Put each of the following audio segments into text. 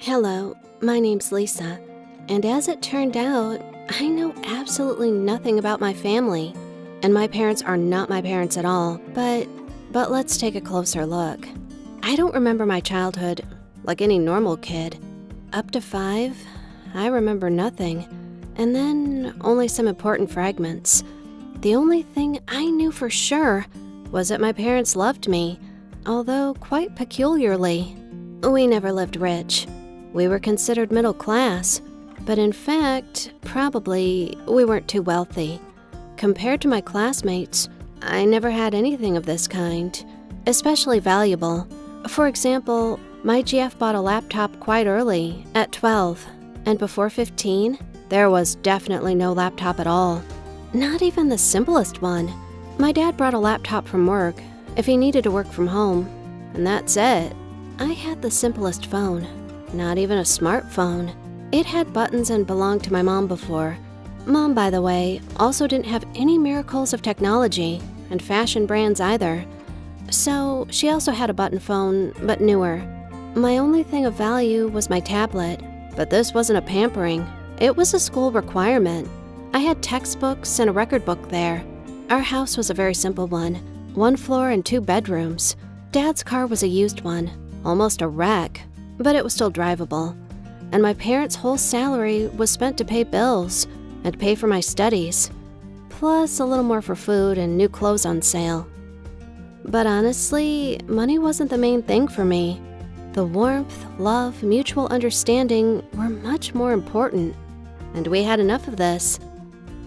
Hello, my name's Lisa, and as it turned out, I know absolutely nothing about my family, and my parents are not my parents at all, but let's take a closer look. I don't remember my childhood like any normal kid. Up to 5, I remember nothing, and then only some important fragments. The only thing I knew for sure was that my parents loved me, although quite peculiarly. We never lived rich. We were considered middle class, but in fact, probably we weren't too wealthy. Compared to my classmates, I never had anything of this kind, especially valuable. For example, my GF bought a laptop quite early, at 12, and before 15, there was definitely no laptop at all. Not even the simplest one. My dad brought a laptop from work if he needed to work from home, and that's it. I had the simplest phone. Not even a smartphone. It had buttons and belonged to my mom before. Mom, by the way, also didn't have any miracles of technology and fashion brands either. So she also had a button phone, but newer. My only thing of value was my tablet, but this wasn't a pampering. It was a school requirement. I had textbooks and a record book there. Our house was a very simple one floor and 2 bedrooms. Dad's car was a used one, almost a wreck, but it was still drivable. And my parents' whole salary was spent to pay bills and pay for my studies, plus a little more for food and new clothes on sale. But honestly, money wasn't the main thing for me. The warmth, love, mutual understanding were much more important, and we had enough of this.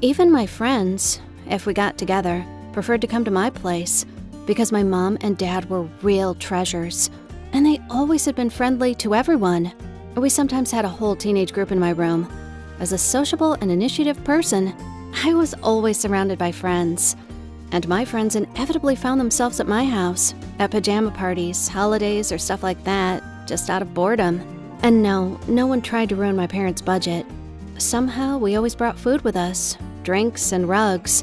Even my friends, if we got together, preferred to come to my place because my mom and dad were real treasures. And they always had been friendly to everyone. We sometimes had a whole teenage group in my room. As a sociable and initiative person, I was always surrounded by friends. And my friends inevitably found themselves at my house, at pajama parties, holidays, or stuff like that, just out of boredom. And no one tried to ruin my parents' budget. Somehow, we always brought food with us, drinks and rugs.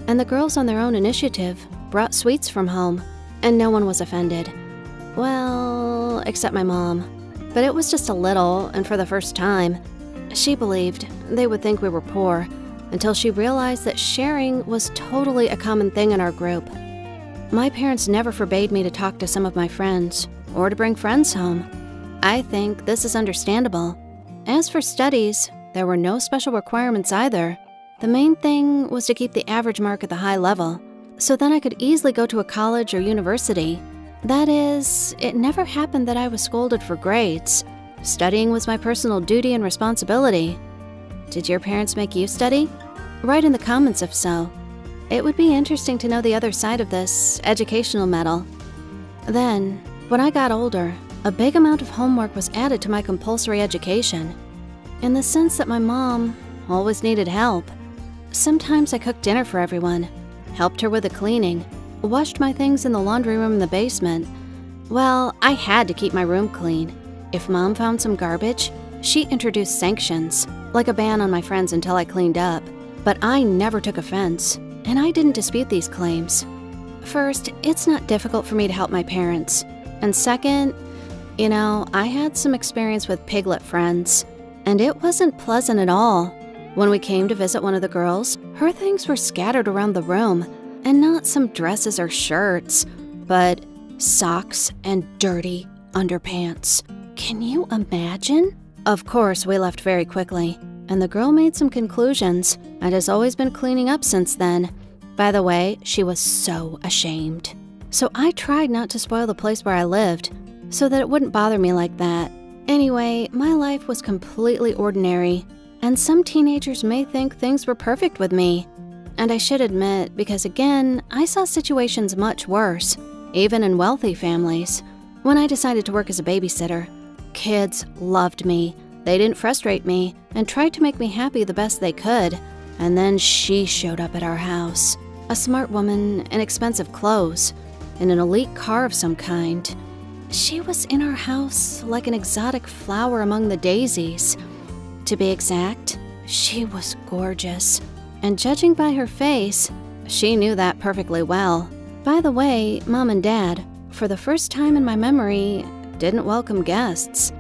And the girls on their own initiative brought sweets from home, and no one was offended. Well, except my mom. But it was just a little, and for the first time. She believed they would think we were poor, until she realized that sharing was totally a common thing in our group. My parents never forbade me to talk to some of my friends, or to bring friends home. I think this is understandable. As for studies, there were no special requirements either. The main thing was to keep the average mark at the high level, so then I could easily go to a college or university. That is, it never happened that I was scolded for grades. Studying was my personal duty and responsibility. Did your parents make you study? Write in the comments if so. It would be interesting to know the other side of this educational medal. Then, when I got older, a big amount of homework was added to my compulsory education, in the sense that my mom always needed help. Sometimes I cooked dinner for everyone, helped her with the cleaning, washed my things in the laundry room in the basement. Well, I had to keep my room clean. If Mom found some garbage, she introduced sanctions, like a ban on my friends until I cleaned up. But I never took offense, and I didn't dispute these claims. First, it's not difficult for me to help my parents. And second, I had some experience with piglet friends, and it wasn't pleasant at all. When we came to visit one of the girls, her things were scattered around the room, and not some dresses or shirts, but socks and dirty underpants. Can you imagine? Of course, we left very quickly, and the girl made some conclusions and has always been cleaning up since then. By the way, she was so ashamed. So I tried not to spoil the place where I lived, so that it wouldn't bother me like that. Anyway, my life was completely ordinary, and some teenagers may think things were perfect with me. And I should admit, because again, I saw situations much worse, even in wealthy families. When I decided to work as a babysitter, kids loved me. They didn't frustrate me and tried to make me happy the best they could. And then she showed up at our house. A smart woman in expensive clothes, in an elite car of some kind. She was in our house like an exotic flower among the daisies. To be exact, she was gorgeous. And judging by her face, she knew that perfectly well. By the way, Mom and Dad, for the first time in my memory, didn't welcome guests.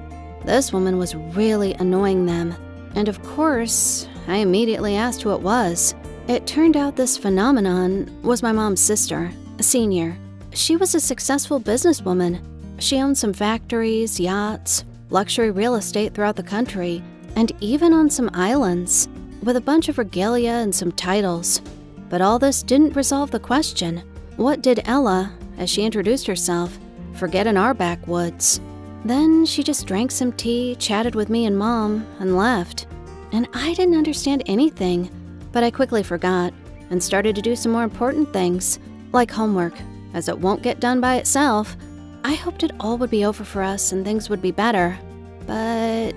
This woman was really annoying them. And of course, I immediately asked who it was. It turned out this phenomenon was my mom's sister, a senior. She was a successful businesswoman. She owned some factories, yachts, luxury real estate throughout the country, and even on some islands, with a bunch of regalia and some titles. But all this didn't resolve the question. What did Ella, as she introduced herself, forget in our backwoods? Then she just drank some tea, chatted with me and Mom, and left. And I didn't understand anything, but I quickly forgot and started to do some more important things, like homework, as it won't get done by itself. I hoped it all would be over for us and things would be better. But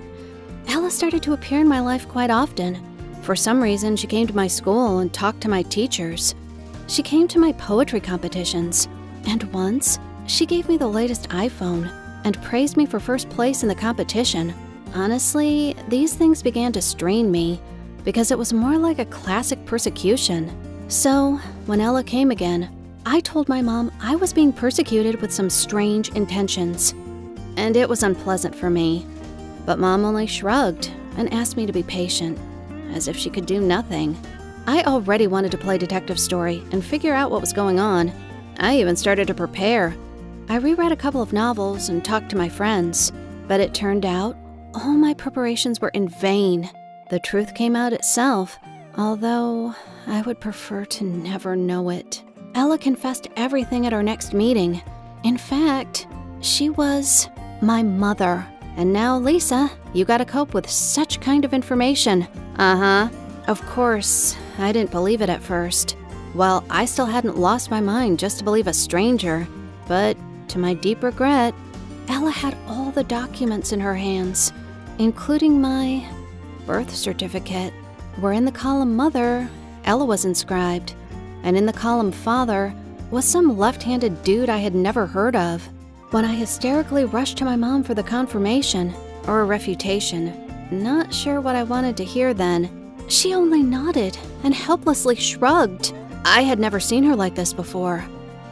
Ella started to appear in my life quite often. For some reason, she came to my school and talked to my teachers. She came to my poetry competitions, and once, she gave me the latest iPhone and praised me for first place in the competition. Honestly, these things began to strain me because it was more like a classic persecution. So, when Ella came again, I told my mom I was being persecuted with some strange intentions. And it was unpleasant for me. But Mom only shrugged and asked me to be patient, as if she could do nothing. I already wanted to play Detective Story and figure out what was going on. I even started to prepare. I reread a couple of novels and talked to my friends, but it turned out all my preparations were in vain. The truth came out itself, although I would prefer to never know it. Ella confessed everything at our next meeting. In fact, she was my mother. And now, Lisa, you gotta cope with such kind of information. Uh-huh. Of course, I didn't believe it at first. Well, I still hadn't lost my mind just to believe a stranger. But to my deep regret, Ella had all the documents in her hands, including my birth certificate, where in the column Mother, Ella was inscribed, and in the column Father was some left-handed dude I had never heard of. When I hysterically rushed to my mom for the confirmation, or a refutation, not sure what I wanted to hear then, she only nodded and helplessly shrugged. I had never seen her like this before.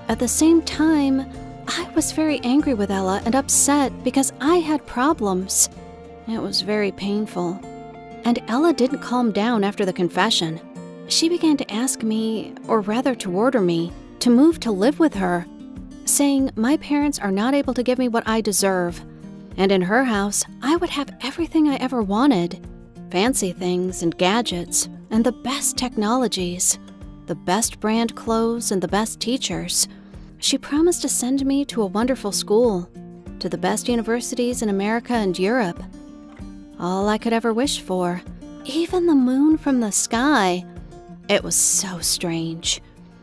At the same time, I was very angry with Ella and upset because I had problems. It was very painful. And Ella didn't calm down after the confession. She began to ask me, or rather to order me, to move to live with her, saying my parents are not able to give me what I deserve. And in her house, I would have everything I ever wanted. Fancy things and gadgets, and the best technologies, the best brand clothes and the best teachers. She promised to send me to a wonderful school, to the best universities in America and Europe. All I could ever wish for, even the moon from the sky. It was so strange.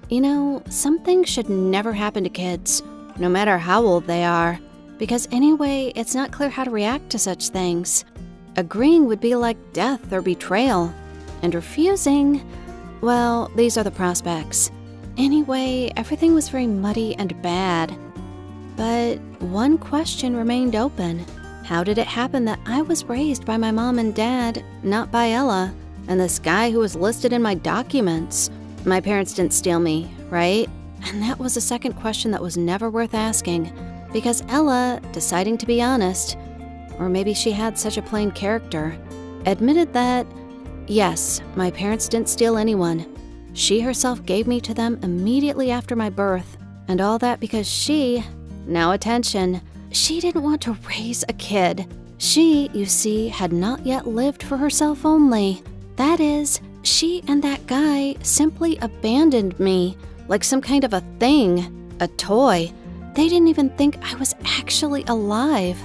You know, some things should never happen to kids, no matter how old they are, because anyway, it's not clear how to react to such things. Agreeing would be like death or betrayal, and refusing, well, these are the prospects. Anyway, everything was very muddy and bad. But one question remained open. How did it happen that I was raised by my mom and dad, not by Ella, and this guy who was listed in my documents? My parents didn't steal me, right? And that was a second question that was never worth asking, because Ella, deciding to be honest, or maybe she had such a plain character, admitted that, yes, my parents didn't steal anyone. She herself gave me to them immediately after my birth, and all that because she, now attention, she didn't want to raise a kid. She, you see, had not yet lived for herself only. That is, she and that guy simply abandoned me like some kind of a thing, a toy. They didn't even think I was actually alive.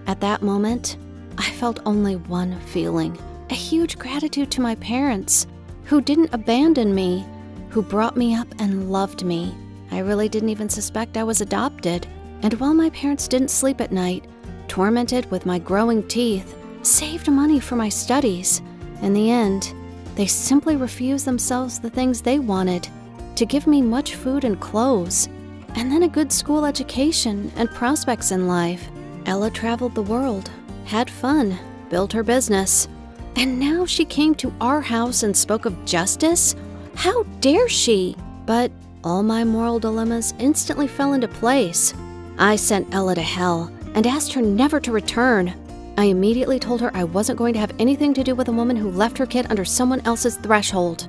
At that moment, I felt only one feeling, a huge gratitude to my parents, who didn't abandon me, who brought me up and loved me. I really didn't even suspect I was adopted. And while my parents didn't sleep at night, tormented with my growing teeth, saved money for my studies, in the end, they simply refused themselves the things they wanted, to give me much food and clothes, and then a good school education and prospects in life. Ella traveled the world, had fun, built her business, and now she came to our house and spoke of justice? How dare she? But all my moral dilemmas instantly fell into place. I sent Ella to hell and asked her never to return. I immediately told her I wasn't going to have anything to do with a woman who left her kid under someone else's threshold.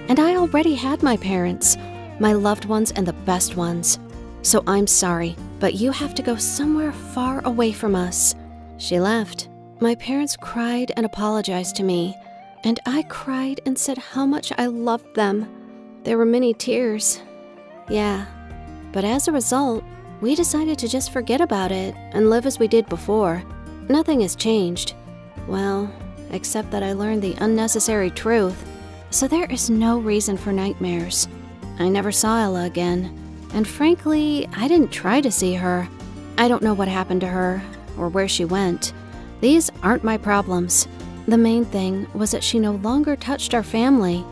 And I already had my parents, my loved ones and the best ones. So I'm sorry, but you have to go somewhere far away from us. She left. My parents cried and apologized to me, and I cried and said how much I loved them. There were many tears. Yeah, but as a result, we decided to just forget about it and live as we did before. Nothing has changed. Well, except that I learned the unnecessary truth. So there is no reason for nightmares. I never saw Ella again, and frankly, I didn't try to see her. I don't know what happened to her or where she went. These aren't my problems. The main thing was that she no longer touched our family,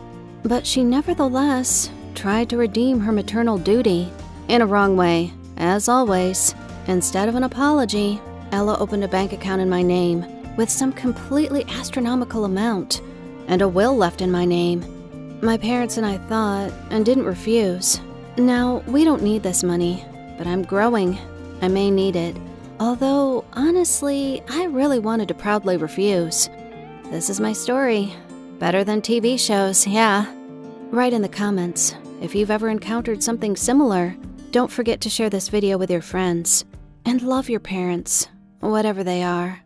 but she nevertheless tried to redeem her maternal duty in a wrong way, as always. Instead of an apology, Ella opened a bank account in my name with some completely astronomical amount and a will left in my name. My parents and I thought and didn't refuse. Now, we don't need this money, but I'm growing. I may need it. Although, honestly, I really wanted to proudly refuse. This is my story. Better than TV shows, yeah. Write in the comments if you've ever encountered something similar. Don't forget to share this video with your friends. And love your parents, whatever they are.